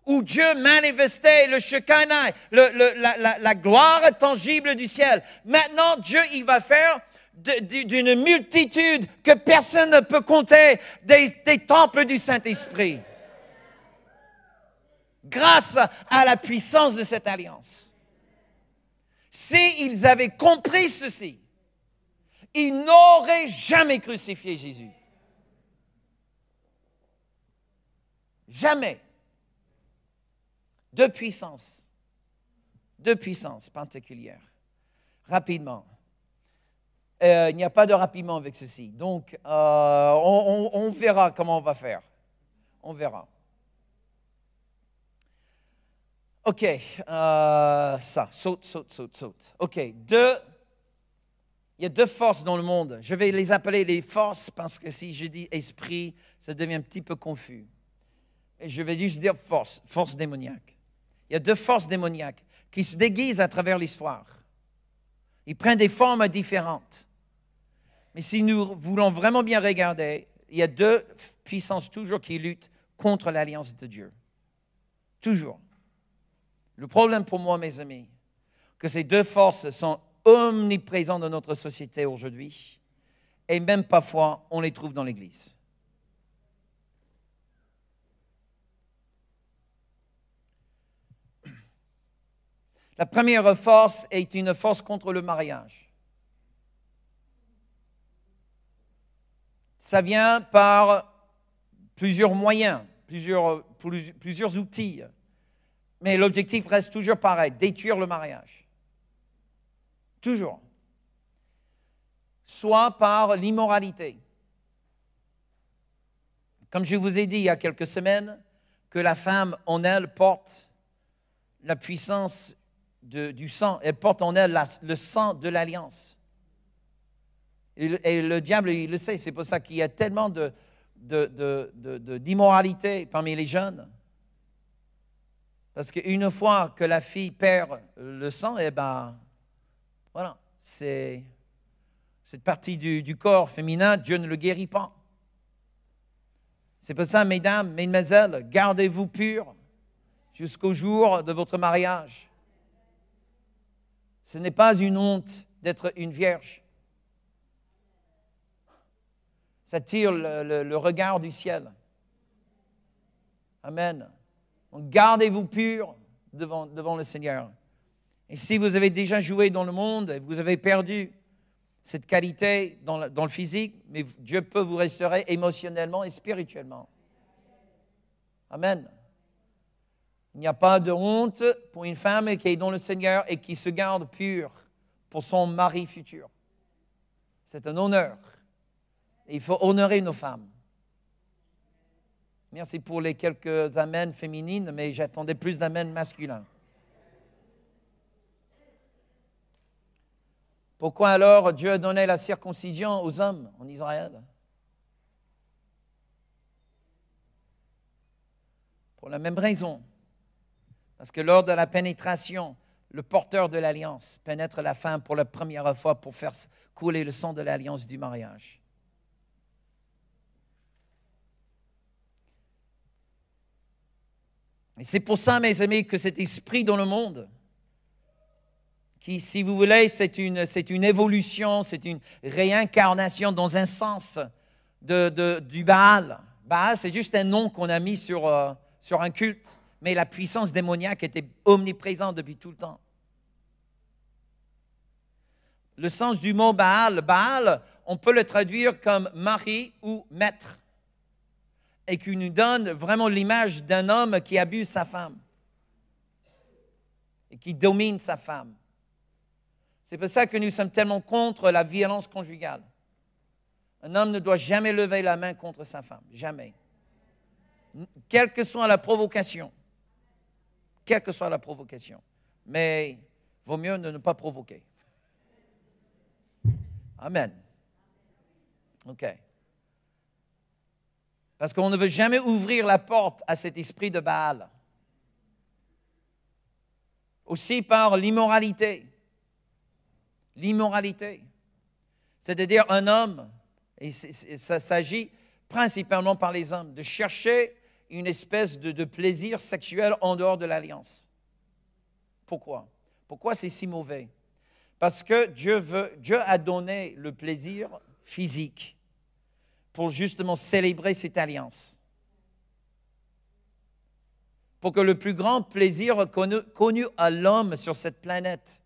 où Dieu manifestait le Shekinah, la gloire tangible du ciel. Maintenant, Dieu, il va faire d'une multitude que personne ne peut compter des temples du Saint-Esprit. Grâce à la puissance de cette alliance. S'ils avaient compris ceci, ils n'auraient jamais crucifié Jésus. Jamais. Deux puissances particulières. Rapidement. Il n'y a pas de rapidement avec ceci. Donc, on verra comment on va faire. On verra. OK, saute. OK, il y a deux forces dans le monde. Je vais les appeler les forces parce que si je dis esprit, ça devient un petit peu confus. Et je vais juste dire force démoniaque. Il y a deux forces démoniaques qui se déguisent à travers l'histoire. Ils prennent des formes différentes. Mais si nous voulons vraiment bien regarder, il y a deux puissances toujours qui luttent contre l'alliance de Dieu. Toujours. Le problème pour moi, mes amis, que ces deux forces sont omniprésentes dans notre société aujourd'hui et même parfois, on les trouve dans l'Église. La première force est une force contre le mariage. Ça vient par plusieurs moyens, plusieurs outils. Mais l'objectif reste toujours pareil, détruire le mariage. Toujours. Soit par l'immoralité. Comme je vous ai dit il y a quelques semaines, que la femme en elle porte la puissance du sang, elle porte en elle le sang de l'alliance. Et le diable, il le sait, c'est pour ça qu'il y a tellement d'immoralité parmi les jeunes. Parce qu'une fois que la fille perd le sang, eh ben, voilà, c'est cette partie du corps féminin, Dieu ne le guérit pas. C'est pour ça, mesdames, mesdemoiselles, gardez-vous purs jusqu'au jour de votre mariage. Ce n'est pas une honte d'être une vierge. Ça attire le regard du ciel. Amen. Donc, gardez-vous purs devant le Seigneur. Et si vous avez déjà joué dans le monde et vous avez perdu cette qualité dans le physique, mais Dieu peut vous restaurer émotionnellement et spirituellement. Amen. Il n'y a pas de honte pour une femme qui est dans le Seigneur et qui se garde pure pour son mari futur. C'est un honneur. Il faut honorer nos femmes. Merci pour les quelques amens féminines, mais j'attendais plus d'amens masculins. Pourquoi alors Dieu a donné la circoncision aux hommes en Israël? Pour la même raison. Parce que lors de la pénétration, le porteur de l'alliance pénètre la femme pour la première fois pour faire couler le sang de l'alliance du mariage. Et c'est pour ça, mes amis, que cet esprit dans le monde, qui, si vous voulez, c'est une évolution, c'est une réincarnation dans un sens du Baal. Baal, c'est juste un nom qu'on a mis sur un culte, mais la puissance démoniaque était omniprésente depuis tout le temps. Le sens du mot Baal, Baal, on peut le traduire comme mari ou maître, et qui nous donne vraiment l'image d'un homme qui abuse sa femme et qui domine sa femme. C'est pour ça que nous sommes tellement contre la violence conjugale. Un homme ne doit jamais lever la main contre sa femme, jamais. Quelle que soit la provocation. Quelle que soit la provocation. Mais il vaut mieux ne pas provoquer. Amen. OK. Parce qu'on ne veut jamais ouvrir la porte à cet esprit de Baal. Aussi par l'immoralité. L'immoralité. C'est-à-dire un homme, et ça s'agit principalement par les hommes, de chercher une espèce de plaisir sexuel en dehors de l'alliance. Pourquoi? Pourquoi c'est si mauvais? Parce que Dieu a donné le plaisir physique pour justement célébrer cette alliance. Pour que le plus grand plaisir connu à l'homme sur cette planète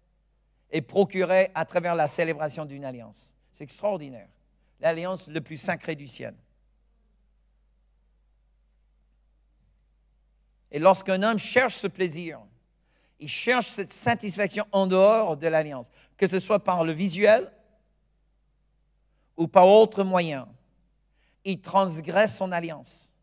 est procuré à travers la célébration d'une alliance. C'est extraordinaire. L'alliance le plus sacrée du ciel. Et lorsqu'un homme cherche ce plaisir, il cherche cette satisfaction en dehors de l'alliance, que ce soit par le visuel ou par autre moyen, il transgresse son alliance.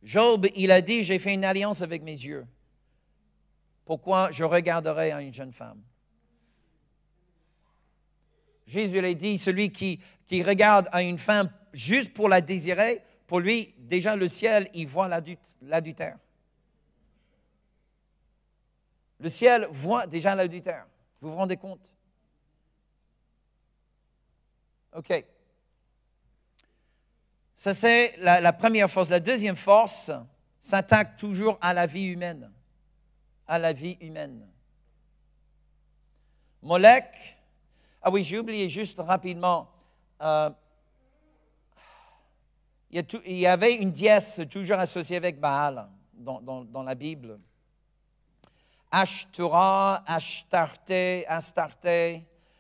Job, il a dit, j'ai fait une alliance avec mes yeux. Pourquoi je regarderai à une jeune femme? Jésus l'a dit, celui qui regarde à une femme juste pour la désirer, pour lui, déjà le ciel, il voit l'adultère. Le ciel voit déjà l'adultère. Vous vous rendez compte? OK. Ça, c'est la première force. La deuxième force s'attaque toujours à la vie humaine. À la vie humaine. Molech. Ah oui, j'ai oublié juste rapidement. Il y avait une déesse toujours associée avec Baal dans la Bible. Ashtura, Astarte.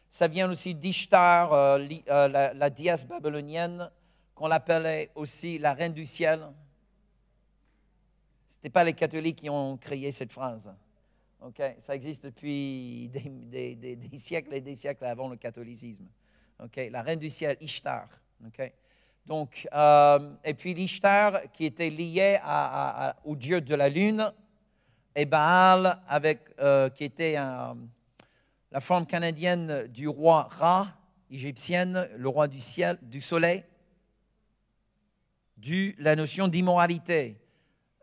Ça vient aussi d'Ishtar, la déesse babylonienne, qu'on l'appelait aussi la reine du ciel. Ce n'était pas les catholiques qui ont créé cette phrase. Okay? Ça existe depuis des siècles et des siècles avant le catholicisme. Okay? La reine du ciel, Ishtar. Okay? Donc, et puis l'Ishtar qui était lié au dieu de la lune, et Baal qui était la forme canadienne du roi Ra, égyptienne, le roi du ciel, du soleil, la notion d'immoralité.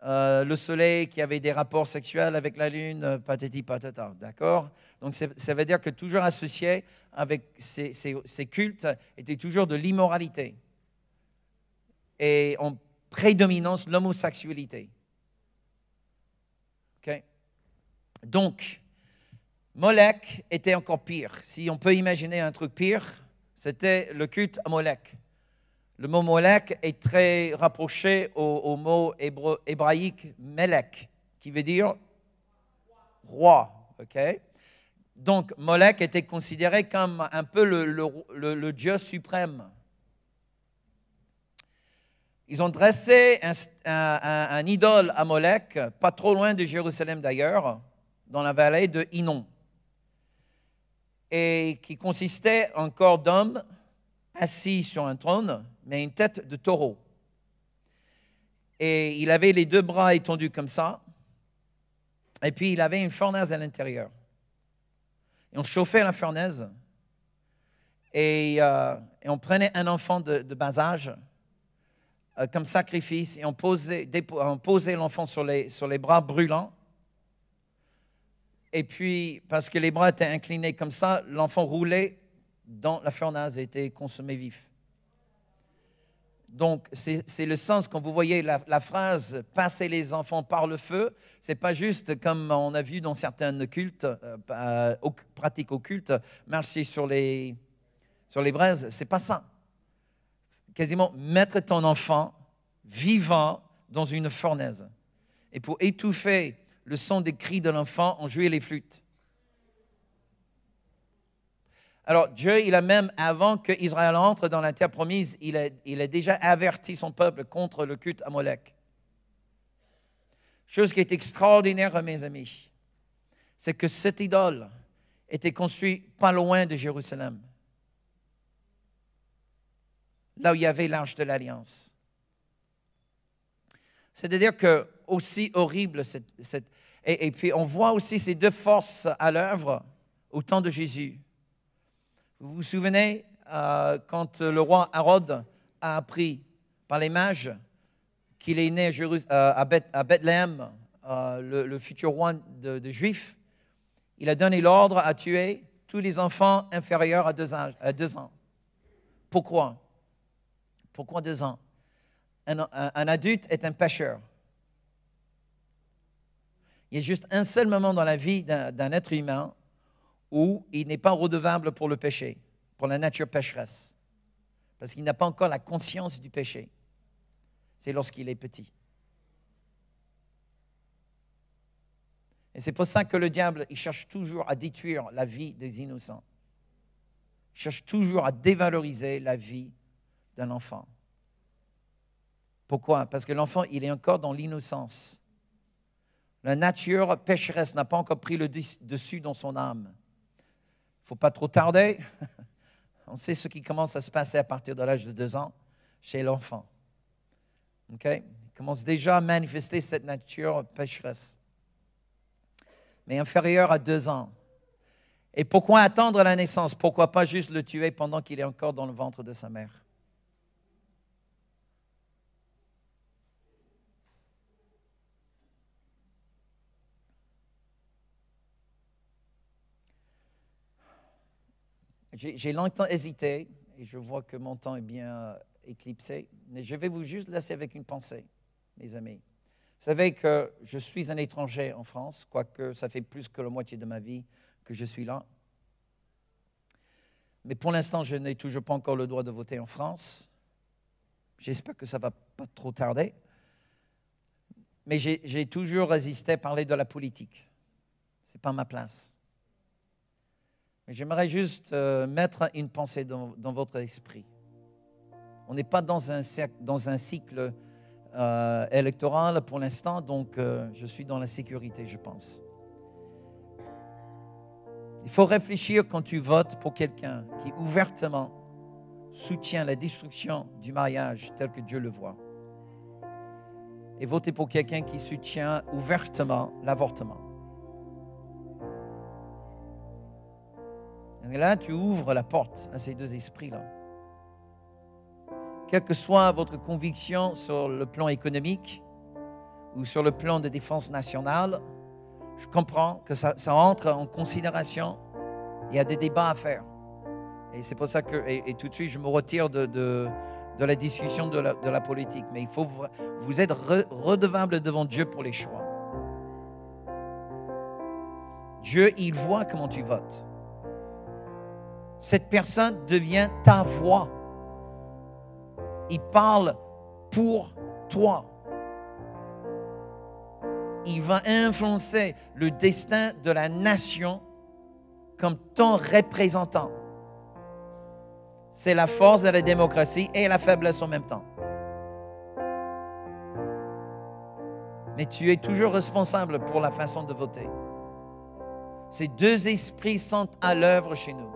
Le soleil qui avait des rapports sexuels avec la lune, patati patata, d'accord? Donc ça veut dire que toujours associé avec ces cultes était toujours de l'immoralité et en prédominance l'homosexualité. Okay? Donc, Molech était encore pire. Si on peut imaginer un truc pire, c'était le culte à Molech. Le mot Molech est très rapproché au mot hébraïque Melech, qui veut dire roi. Okay? Donc, Molech était considéré comme un peu le dieu suprême. Ils ont dressé un idole à Molech, pas trop loin de Jérusalem d'ailleurs, dans la vallée de Hinnom. et qui consistait en corps d'homme assis sur un trône, mais une tête de taureau. Et il avait les 2 bras étendus comme ça, et puis il avait une fournaise à l'intérieur. Et on chauffait la fournaise, et on prenait un enfant de bas âge comme sacrifice, et on posait l'enfant sur les bras brûlants. Et puis, parce que les bras étaient inclinés comme ça, l'enfant roulait dans la fournaise et était consommé vif. Donc, c'est le sens, quand vous voyez la phrase « passer les enfants par le feu », ce n'est pas juste comme on a vu dans certains cultes, pratiques occultes, marcher sur les braises, ce n'est pas ça. Quasiment mettre ton enfant vivant dans une fournaise. Et pour étouffer le son des cris de l'enfant, on jouait les flûtes. Alors Dieu, il a même, avant qu'Israël entre dans la terre promise, il a déjà averti son peuple contre le culte à Molech. Chose qui est extraordinaire, mes amis, c'est que cette idole était construite pas loin de Jérusalem, là où il y avait l'arche de l'Alliance. C'est-à-dire que, aussi horrible, et puis on voit aussi ces 2 forces à l'œuvre au temps de Jésus. Vous vous souvenez, quand le roi Hérode a appris par les mages qu'il est né à Bethléem, le futur roi de Juifs, il a donné l'ordre à tuer tous les enfants inférieurs à 2 ans. Pourquoi? Pourquoi 2 ans? Un adulte est un pécheur. Il y a juste un seul moment dans la vie d'un être humain où il n'est pas redevable pour le péché, pour la nature pécheresse, parce qu'il n'a pas encore la conscience du péché. C'est lorsqu'il est petit. Et c'est pour ça que le diable, il cherche toujours à détruire la vie des innocents. Il cherche toujours à dévaloriser la vie d'un enfant. Pourquoi? Parce que l'enfant, il est encore dans l'innocence. La nature pécheresse n'a pas encore pris le dessus dans son âme. Il ne faut pas trop tarder. On sait ce qui commence à se passer à partir de l'âge de 2 ans chez l'enfant. Okay? Il commence déjà à manifester cette nature pécheresse. Mais inférieure à 2 ans. Et pourquoi attendre la naissance? Pourquoi pas juste le tuer pendant qu'il est encore dans le ventre de sa mère? J'ai longtemps hésité, et je vois que mon temps est bien éclipsé, mais je vais vous juste laisser avec une pensée, mes amis. Vous savez que je suis un étranger en France, quoique ça fait plus que la moitié de ma vie que je suis là. Mais pour l'instant, je n'ai toujours pas encore le droit de voter en France. J'espère que ça ne va pas trop tarder. Mais j'ai toujours résisté à parler de la politique. Ce n'est pas ma place. Mais j'aimerais juste mettre une pensée dans votre esprit. On n'est pas dans un cycle électoral pour l'instant, donc je suis dans la sécurité, je pense. Il faut réfléchir quand tu votes pour quelqu'un qui ouvertement soutient la destruction du mariage tel que Dieu le voit. Et voter pour quelqu'un qui soutient ouvertement l'avortement. Et là, tu ouvres la porte à ces 2 esprits-là. Quelle que soit votre conviction sur le plan économique ou sur le plan de défense nationale, je comprends que ça entre en considération. Il y a des débats à faire. Et c'est pour ça que, et tout de suite, je me retire de la discussion de la politique. Mais il faut vous êtes redevable devant Dieu pour les choix. Dieu, il voit comment tu votes. Cette personne devient ta voix. Il parle pour toi. Il va influencer le destin de la nation comme ton représentant. C'est la force de la démocratie et la faiblesse en même temps. Mais tu es toujours responsable pour la façon de voter. Ces deux esprits sont à l'œuvre chez nous.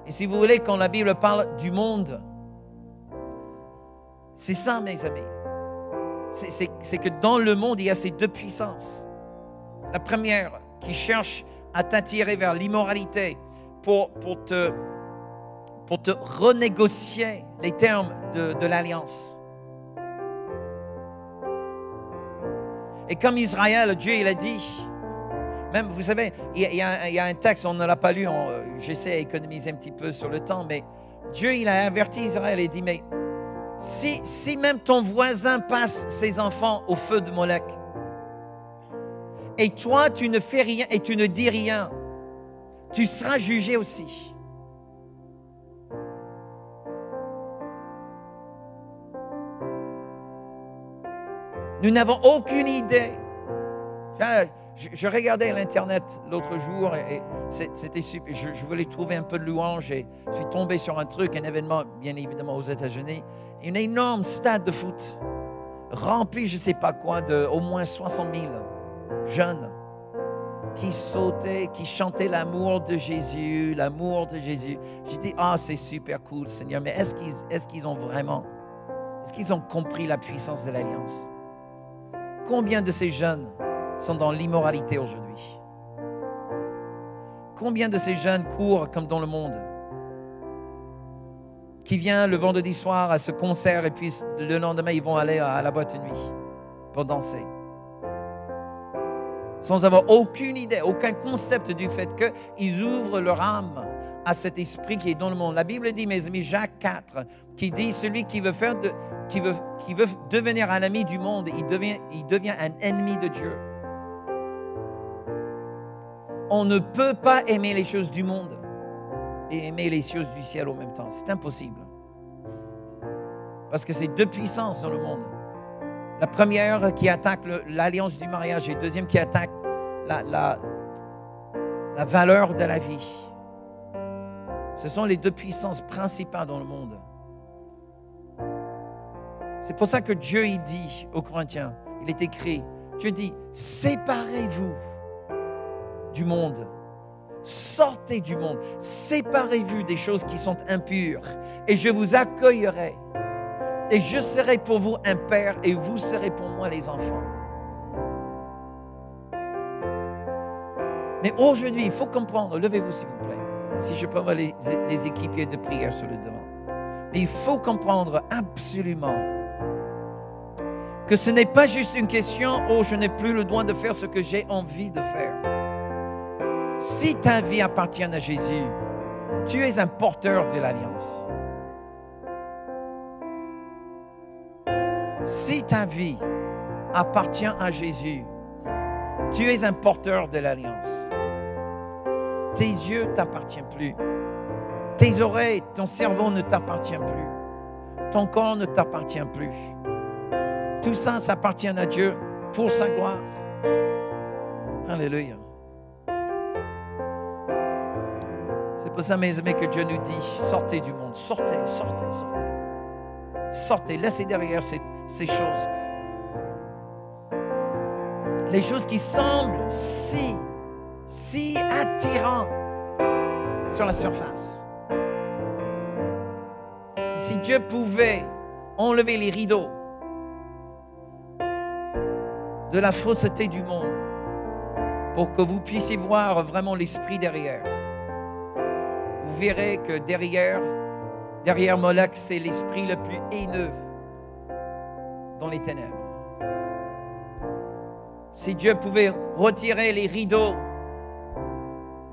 Et si vous voulez, quand la Bible parle du monde, c'est ça, mes amis. C'est que dans le monde, il y a ces deux puissances. La première qui cherche à t'attirer vers l'immoralité pour te renégocier les termes de l'alliance. Et comme Israël, Dieu, il a dit, même, vous savez, il y a un texte, on ne l'a pas lu, j'essaie d'économiser un petit peu sur le temps, mais Dieu, il a averti Israël et dit, mais si même ton voisin passe ses enfants au feu de Molech, et toi, tu ne fais rien et tu ne dis rien, tu seras jugé aussi. Nous n'avons aucune idée. Je regardais l'Internet l'autre jour et c'était super. Je voulais trouver un peu de louange et je suis tombé sur un truc, un événement, bien évidemment aux États-Unis. Un énorme stade de foot rempli, je ne sais pas quoi, de au moins 60 000 jeunes qui sautaient, qui chantaient l'amour de Jésus, l'amour de Jésus. J'ai dit, c'est super cool, Seigneur, mais est-ce qu'ils ont compris la puissance de l'Alliance? Combien de ces jeunes sont dans l'immoralité aujourd'hui? Combien de ces jeunes courent comme dans le monde? Qui vient le vendredi soir à ce concert et puis le lendemain, ils vont aller à la boîte de nuit pour danser. Sans avoir aucune idée, aucun concept du fait qu'ils ouvrent leur âme à cet esprit qui est dans le monde. La Bible dit, mes amis, Jacques 4, qui dit, celui qui veut devenir un ami du monde, il devient un ennemi de Dieu. On ne peut pas aimer les choses du monde et aimer les choses du ciel en même temps. C'est impossible. Parce que c'est deux puissances dans le monde. La première qui attaque l'alliance du mariage et la deuxième qui attaque la valeur de la vie. Ce sont les deux puissances principales dans le monde. C'est pour ça que Dieu il dit aux Corinthiens, il est écrit, Dieu dit, séparez-vous du monde. Sortez du monde. Séparez-vous des choses qui sont impures et je vous accueillerai. Et je serai pour vous un père et vous serez pour moi les enfants. Mais aujourd'hui, il faut comprendre, levez-vous s'il vous plaît, si je peux avoir les équipiers de prière sur le devant. Mais il faut comprendre absolument que ce n'est pas juste une question, je n'ai plus le droit de faire ce que j'ai envie de faire. Si ta vie appartient à Jésus, tu es un porteur de l'alliance. Si ta vie appartient à Jésus, tu es un porteur de l'alliance. Tes yeux ne t'appartiennent plus. Tes oreilles, ton cerveau ne t'appartient plus. Ton corps ne t'appartient plus. Tout ça, ça appartient à Dieu pour sa gloire. Alléluia. C'est pour ça, mes amis, que Dieu nous dit, sortez du monde. Sortez, sortez, sortez. Sortez, laissez derrière ces choses. Les choses qui semblent si attirantes sur la surface. Si Dieu pouvait enlever les rideaux de la fausseté du monde pour que vous puissiez voir vraiment l'esprit derrière, vous verrez que derrière Molech, c'est l'esprit le plus haineux dans les ténèbres. Si Dieu pouvait retirer les rideaux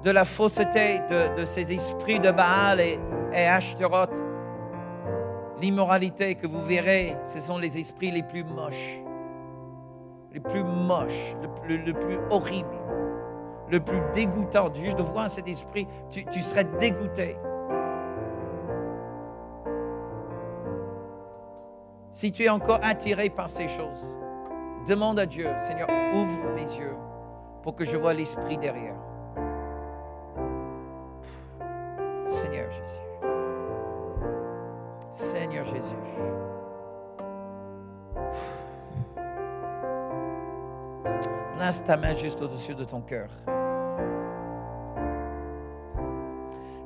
de la fausseté de ces esprits de Baal et Ashtaroth, l'immoralité que vous verrez, ce sont les esprits les plus moches, le plus horrible, le plus dégoûtant. Juste de voir cet esprit, tu serais dégoûté. Si tu es encore attiré par ces choses, demande à Dieu, Seigneur, ouvre mes yeux pour que je voie l'esprit derrière. Seigneur Jésus. Seigneur Jésus. Place ta main juste au-dessus de ton cœur.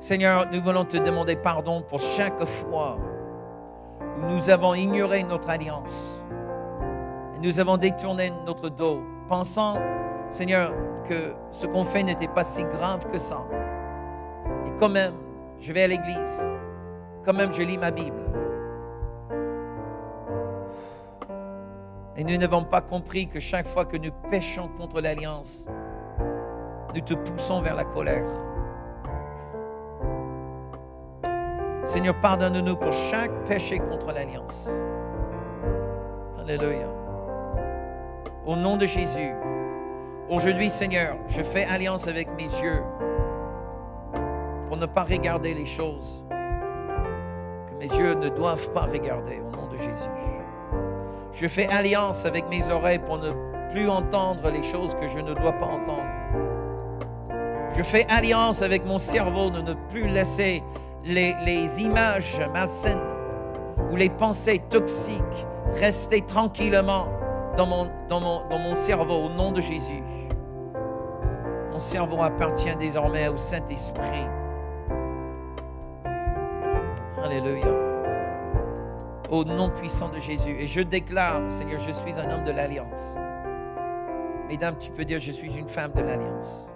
Seigneur, nous voulons te demander pardon pour chaque fois où nous avons ignoré notre alliance. Et nous avons détourné notre dos, pensant, Seigneur, que ce qu'on fait n'était pas si grave que ça. Et quand même, je vais à l'église. Quand même, je lis ma Bible. Et nous n'avons pas compris que chaque fois que nous péchons contre l'alliance, nous te poussons vers la colère. Seigneur, pardonne-nous pour chaque péché contre l'alliance. Alléluia. Au nom de Jésus, aujourd'hui, Seigneur, je fais alliance avec mes yeux pour ne pas regarder les choses que mes yeux ne doivent pas regarder, au nom de Jésus. Je fais alliance avec mes oreilles pour ne plus entendre les choses que je ne dois pas entendre. Je fais alliance avec mon cerveau de ne plus laisser les images malsaines ou les pensées toxiques rester tranquillement dans mon cerveau, au nom de Jésus. Mon cerveau appartient désormais au Saint-Esprit. Alléluia. Au nom puissant de Jésus. Et je déclare, Seigneur, je suis un homme de l'Alliance. Mesdames, tu peux dire, je suis une femme de l'Alliance.